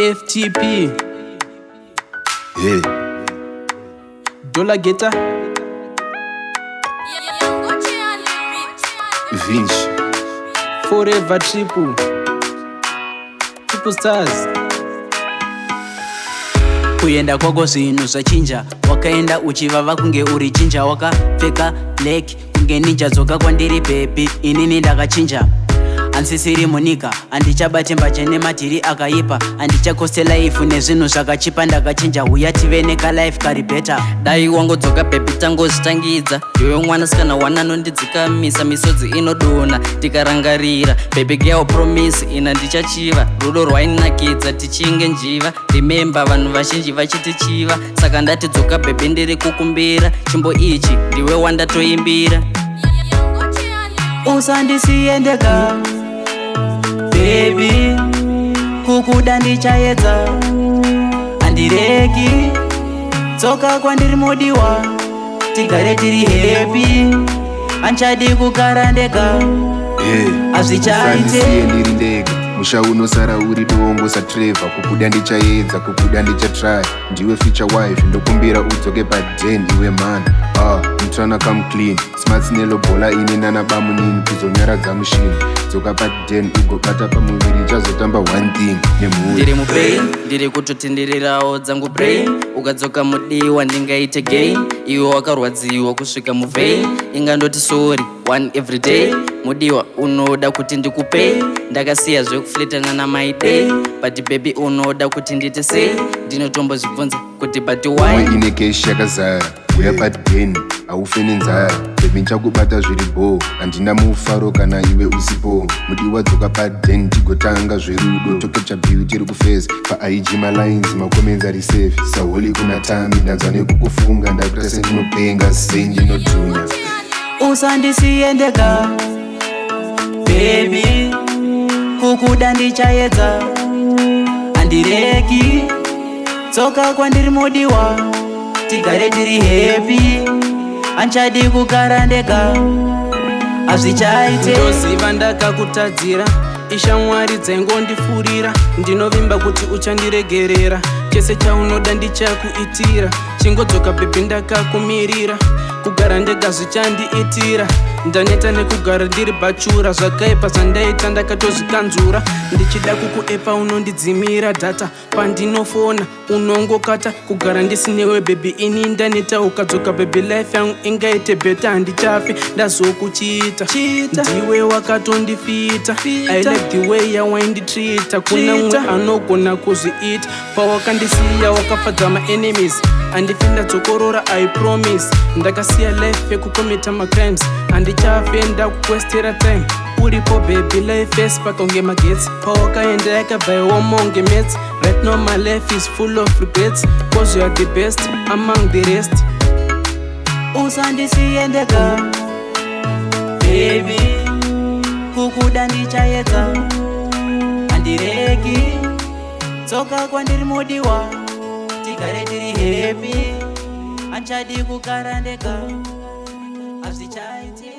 FTP. Hey. Dollar Getter. Vinci. Forever Triple Stars. Kuyenda kwako zvinhu zvachinja, wakaenda uchivava kunge uri chinja, wakapfeka leki kunge ninja, dzoka kwandiri baby, inini ndakachinja. Ansisiri munika, andichabate mbache nematiri akaipa, andichakoste life nezvinhu zvakachipa, ndakachinja. Uya tive neka life kari better. Dai wangodzoka baby tangozvitangidza, iwe mwanasikana wananondidzikamisa, misodzi inodonha tikarangarira. Baby girl promise ina ndichachiva, rudo rwainakidza tichinge njiva. Remember vanhu vazhinji vachitichiva, saka ndati dzoka baby ndiri kukumbira, chimbo ichi ndiwe wandatoimbira. Usandisiye ndega baby, kukuda ndichaedza, andireki dzoka kwandiri mudiwa, tigare tiri happy, anchadi kugara ndega. Usandisiye ndiri ndega, musha unosara uri dongo saTrevor. Kukuda ndichaedza, kukuda ndichatry, ndiwe future wife, ndokumbira udzoke paden iwe man. I'm tryna come clean, smart nelo bola ine nana bamunini, kuzonyaradza mushini, dzoka paden ugobata pamuviri, chazotamba one thing nemhuri. Ndiri mupain, ndiri kutotendererawo dzangu brain, ukadzoka mudiwa ndingaite gain, iwe wakarwadziwa kusvika muvein, ingandoti sorry one every day. Mudiwa unoda kuti ndikupei, ndakasiya zvekufletana na my day, but baby unoda kuti nditi sei, ndinotombozvibvunza kuti but why. Ine keshi yakazara, uya paden haufe nenzara, baby nchakubata zviri bo, handina mufaro kana iwe usipo. Mudiwa dzoka paden tigotanga zverudo, tokepcha beauty iri kufeza paIG malines, makomenzi ari safe. Saholi kuna tami, ndanzwa nekukufunga, ndakuita sendinopenga sei ndinodhunya. Usandisiye ndega baby, kukuda ndichaedza, andireki dzoka kwandiri mudiwa, tigare tiri happy, anchadi kugara ndega. Azvichaite ndoziva ndakakutadzira, ishamwari dzaingondifurira, ndinovimba kuti uchandiregerera, chese chaunoda ndichakuitira, chingodzoka baby ndakakumirira, kugara ndega zvichandiitira, ndaneta nekugara ndiri bachura, zvakaipa zvandaita ndakatozvikanzura, ndichida kukuepa unondidzimira data, pandinofona unongokata, kugara ndisinewe baby ini ndaneta, ukadzoka baby life yangu ingaite beta, handichafi ndazokuchita, ndiwe wakatondifita, I like the way yawainditreata, kuna mwe anogona kuzviita, pawakandisiya wakafadza maenemies, andifinda dzokorora I promise, ndakasiya life yekukomita macrimes, handichafe ndakukwestera time, uripo baby life yesipaka unge magetsi, pawakaenda yakabva yomonge mets. Right now my life is full of regrets, cause you are the best among the rest. Usandisiye ndega baby, kukuda ndichaedza, andireki dzoka kwandiri mudiwa, tigare tiri happy, anchadi kugara ndega. Azvichaite